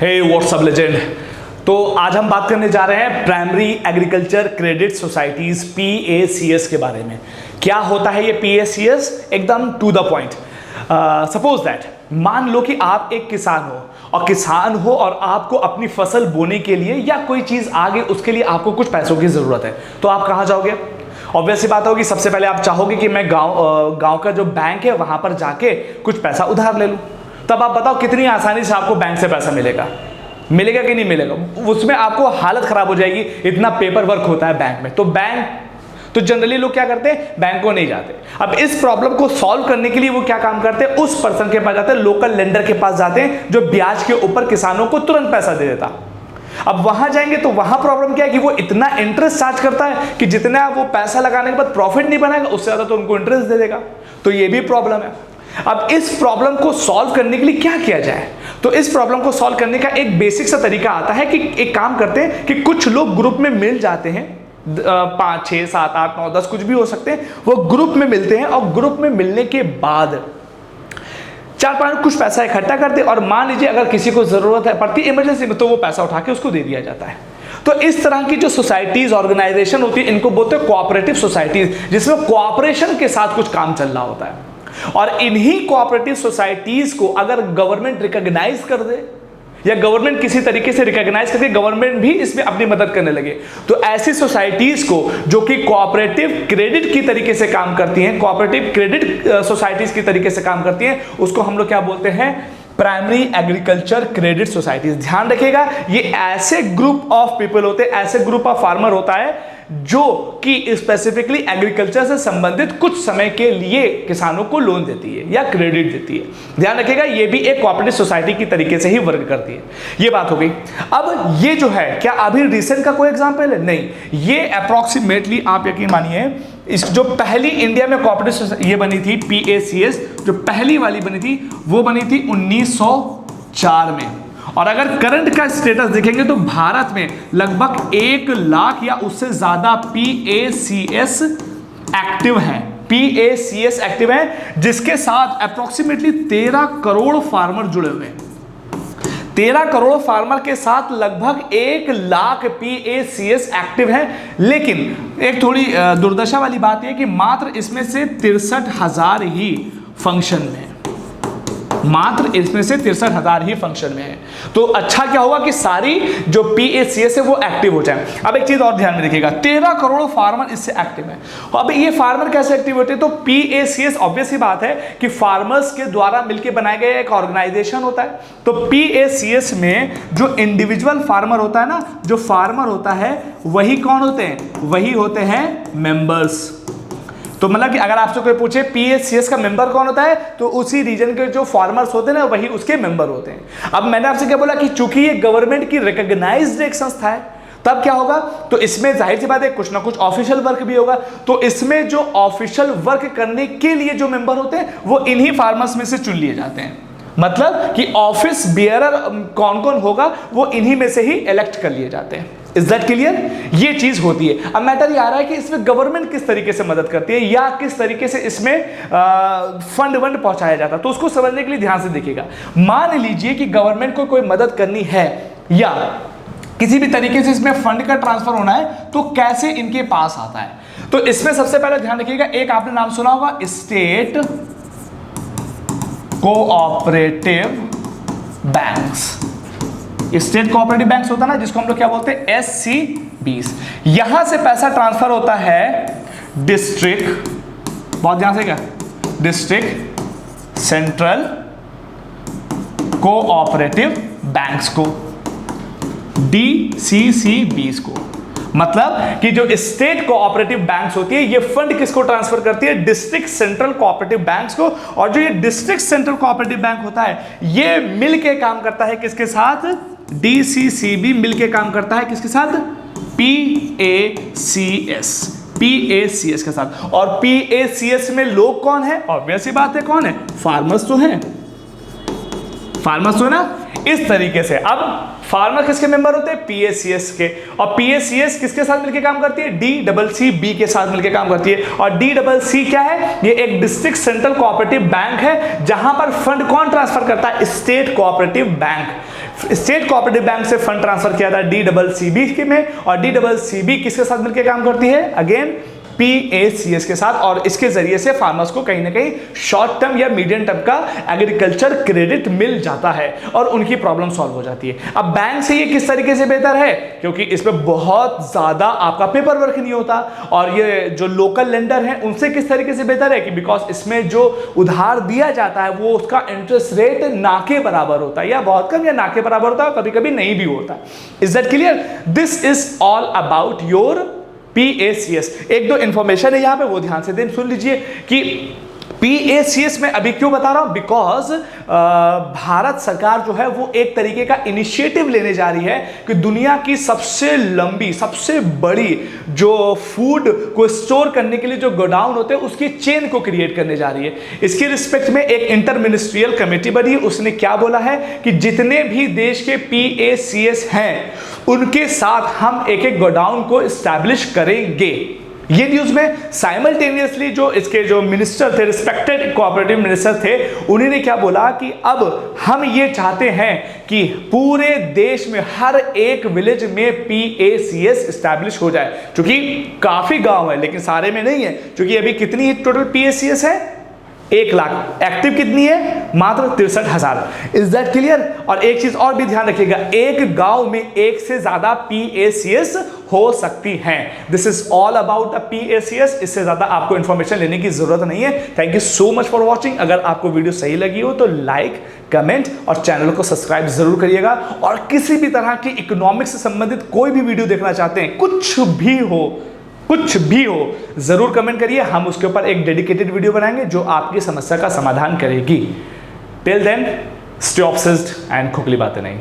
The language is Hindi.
हे व्हाट्सअप लेजेंड। तो आज हम बात करने जा रहे हैं primary agriculture credit societies PACS के बारे में। क्या होता है ये PACS? एकदम to the point. Suppose that, मान लो कि आप एक किसान हो और आपको अपनी फसल बोने के लिए या कोई चीज आगे उसके लिए आपको कुछ पैसों की जरूरत है, तो आप कहाँ जाओगे? ऑब्वियस सी बात होगी, सबसे पहले आप चाहोगे कि मैं गांव का जो बैंक है वहां पर जाके कुछ पैसा उधार ले लूं। तब आप बताओ कितनी आसानी से आपको बैंक से पैसा मिलेगा कि नहीं मिलेगा? उसमें आपको हालत खराब हो जाएगी, इतना पेपर वर्क होता है बैंक में। तो जनरली लोग क्या करते हैं, बैंक को नहीं जाते। अब इस प्रॉब्लम को सॉल्व करने के लिए वो क्या काम करते हैं, उस पर्सन के पास जाते हैं, लोकल लेंडर के पास जाते हैं जो ब्याज के ऊपर किसानों को तुरंत पैसा दे देता। अब वहां जाएंगे तो वहां प्रॉब्लम क्या है कि वो इतना इंटरेस्ट चार्ज करता है कि जितना वो पैसा लगाने के बाद प्रॉफिट नहीं बनाएगा उससे ज्यादा तो उनको इंटरेस्ट दे देगा। तो ये भी प्रॉब्लम है। अब इस प्रॉब्लम को सॉल्व करने के लिए क्या किया जाए? तो इस प्रॉब्लम को सॉल्व करने का एक बेसिक सा तरीका आता है कि एक काम करते हैं कि कुछ लोग ग्रुप में मिल जाते हैं, 5, 6, 7, 8, 9, 10 कुछ भी हो सकते हैं। वो ग्रुप में मिलते हैं और ग्रुप में मिलने के बाद 4-5 कुछ पैसा इकट्ठा करते हैं और मान लीजिए अगर किसी को जरूरत है पड़ती है इमरजेंसी में, तो वो पैसा उठा के उसको दे दिया जाता है। तो इस तरह की जो सोसाइटीज ऑर्गेनाइजेशन होती है इनको बोलते हैं कोऑपरेटिव सोसाइटीज, जिसमें कोऑपरेशन के साथ कुछ काम चल रहा होता है। और इन्हीं कोऑपरेटिव सोसाइटीज को अगर गवर्नमेंट रिकॉग्नाइज कर दे या गवर्नमेंट किसी तरीके से रिकॉग्नाइज करके गवर्नमेंट भी इसमें अपनी मदद करने लगे, तो ऐसी सोसाइटीज को जो कि कोऑपरेटिव क्रेडिट की तरीके से काम करती हैं, कोऑपरेटिव क्रेडिट सोसाइटीज की तरीके से काम करती हैं, उसको हम लोग क्या बोलते हैं? Primary agriculture credit societies. ध्यान रखिएगा, ये ऐसे ग्रुप ऑफ पीपल होते हैं, ऐसे ग्रुप ऑफ फार्मर होता है जो कि स्पेसिफिकली एग्रीकल्चर से संबंधित कुछ समय के लिए किसानों को लोन देती है या क्रेडिट देती है। ध्यान रखिएगा, ये भी एक कोऑपरेटिव सोसाइटी की तरीके से ही वर्क करती है। ये बात हो गई। अब ये जो है, क्या अभी रिसेंट का कोई एग्जांपल है? नहीं, ये अप्रोक्सीमेटली आप यकीन मानिए इस जो पहली इंडिया में कोऑपरेटिव ये बनी थी PACS, जो पहली वाली बनी थी वो बनी थी 1904 में। और अगर करंट का स्टेटस देखेंगे तो भारत में लगभग 1 लाख या उससे ज्यादा PACS एक्टिव है, जिसके साथ अप्रोक्सीमेटली 13 करोड़ फार्मर जुड़े हुए हैं। 13 करोड़ फार्मर के साथ लगभग 1 लाख PACS एक्टिव है। लेकिन एक थोड़ी दुर्दशा वाली बात यह कि मात्र इसमें से 63,000 ही फंक्शन में है। मात्र इसमें से 63,000 ही फंक्शन में है। तो अच्छा क्या होगा कि सारी जो PACS है वो एक्टिव हो जाए। अब एक चीज और ध्यान में रखिएगा, 13 करोड़ फार्मर इससे एक्टिव है। अब ये फार्मर कैसे एक्टिव होते हैं? तो PACS ऑब्वियस ही बात है कि फार्मर्स के द्वारा मिलकर बनाया गया एक ऑर्गेनाइजेशन होता है। तो PACS में जो इंडिविजुअल फार्मर होता है ना, जो फार्मर होता है वही कौन होते हैं? वही होते हैं मेंबर्स। तो मतलब कि अगर आपसे कोई पूछे PACS का मेंबर कौन होता है, तो उसी रीजन के जो फार्मर्स होते हैं ना वही उसके मेंबर होते हैं। अब मैंने आपसे क्या बोला कि चूंकि ये गवर्नमेंट की रिकॉग्नाइज्ड एक संस्था है, तब क्या होगा? तो इसमें जाहिर सी बात है कुछ ना कुछ ऑफिशियल वर्क भी होगा। तो इसमें जो ऑफिशियल वर्क करने के लिए जो मेंबर होते हैं वो इन्हीं फार्मर्स में से चुन लिए जाते हैं। मतलब कि ऑफिस बियरर कौन कौन होगा वो इन्हीं में से ही इलेक्ट कर लिए जाते हैं। Is that clear? ये चीज होती है। अब मैटर ये आ रहा है कि इसमें गवर्नमेंट किस तरीके से मदद करती है या किस तरीके से इसमें फंड पहुंचाया जाता है, तो उसको समझने के लिए ध्यान से देखिएगा। मान लीजिए कि गवर्नमेंट को कोई मदद करनी है या किसी भी तरीके से इसमें फंड का ट्रांसफर होना है, तो कैसे इनके पास आता है? तो इसमें सबसे पहले ध्यान रखिएगा, एक आपने नाम सुना होगा, state cooperative banks. State cooperative banks होता है ना, जिसको हम लोग क्या बोलते हैं? SCBs। यहां से पैसा ट्रांसफर होता है डिस्ट्रिक्ट, बहुत ध्यान से, क्या? डिस्ट्रिक्ट सेंट्रल कोऑपरेटिव बैंक्स को, DCCBs को। मतलब कि जो स्टेट कोऑपरेटिव बैंक्स होती है ये फंड किसको ट्रांसफर करती है? डिस्ट्रिक्ट सेंट्रल कोऑपरेटिव बैंक्स को। और जो ये डिस्ट्रिक्ट सेंट्रल कोऑपरेटिव बैंक होता है ये मिलके काम करता है किसके साथ? DCCB मिलके काम करता है किसके साथ? PACS के साथ। और PACS में लोग कौन है? ऑब्वियस ही बात है, कौन है? फार्मर्स तो है ना। इस तरीके से। अब फार्मर किसके मेंबर होते हैं? पीएसीएस के। और पीएसीएस किसके साथ मिलकर काम करती है? डीसीसी के साथ मिलकर काम करती है। और डीसीसी क्या है? ये एक डिस्ट्रिक्ट सेंट्रल कोऑपरेटिव बैंक है, जहां पर फंड कौन ट्रांसफर करता है? State cooperative bank. State cooperative bank से फंड ट्रांसफर किया था डीसीसी में, और डीसीसी किसके साथ मिलकर काम करती है? अगेन पीएसीएस के साथ। और इसके जरिए से फार्मर्स को कहीं ना कहीं शॉर्ट टर्म या मीडियम टर्म का एग्रीकल्चर क्रेडिट मिल जाता है और उनकी प्रॉब्लम सॉल्व हो जाती है। अब बैंक से ये किस तरीके से बेहतर है? क्योंकि इसमें बहुत ज्यादा आपका पेपर वर्क नहीं होता। और ये जो लोकल लेंडर हैं उनसे किस तरीके से बेहतर है? कि बिकॉज इसमें जो उधार दिया जाता है वो उसका इंटरेस्ट रेट ना के बराबर होता है, या बहुत कम या ना के बराबर होता है, कभी कभी नहीं भी होता। Is that clear? This is all about your PACS. एक दो इंफॉर्मेशन है यहां पे, वो ध्यान से सुन लीजिए कि पीएसीएस में अभी क्यों बता रहा हूं? बिकॉज भारत सरकार जो है वो एक तरीके का इनिशिएटिव लेने जा रही है कि दुनिया की सबसे लंबी, सबसे बड़ी जो फूड को स्टोर करने के लिए जो गोडाउन होते हैं उसकी चेन को क्रिएट करने जा रही है। इसके रिस्पेक्ट में एक इंटर मिनिस्ट्रियल कमेटी बनी, उसने क्या बोला है कि जितने भी देश के पीएसीएस हैं उनके साथ हम एक एक गोडाउन को एस्टैब्लिश करेंगे। ये न्यूज में साइमल्टेनियसली जो इसके जो मिनिस्टर थे, रिस्पेक्टेड कोऑपरेटिव मिनिस्टर थे, उन्होंने क्या बोला कि अब हम ये चाहते हैं कि पूरे देश में हर एक विलेज में पीएसीएस एस्टैब्लिश हो जाए। क्योंकि काफी गांव है लेकिन सारे में नहीं है। क्योंकि अभी कितनी टोटल पीएसीएस है? 1 लाख। एक्टिव कितनी है? मात्र 63,000। Is that clear? और एक चीज और भी ध्यान रखिएगा, एक गांव में एक से ज्यादा पीएसीएस हो सकती हैं। This is all about the PACS. इससे ज्यादा आपको इंफॉर्मेशन लेने की जरूरत नहीं है। Thank you so much for watching. अगर आपको वीडियो सही लगी हो तो लाइक, कमेंट और चैनल को सब्सक्राइब जरूर करिएगा। और किसी भी तरह की इकोनॉमिक्स से संबंधित कोई भी वीडियो देखना चाहते हैं, कुछ भी हो जरूर कमेंट करिए। हम उसके ऊपर एक डेडिकेटेड वीडियो बनाएंगे जो आपकी समस्या का समाधान करेगी। Till then, stay obsessed and खोखली बातें नहीं।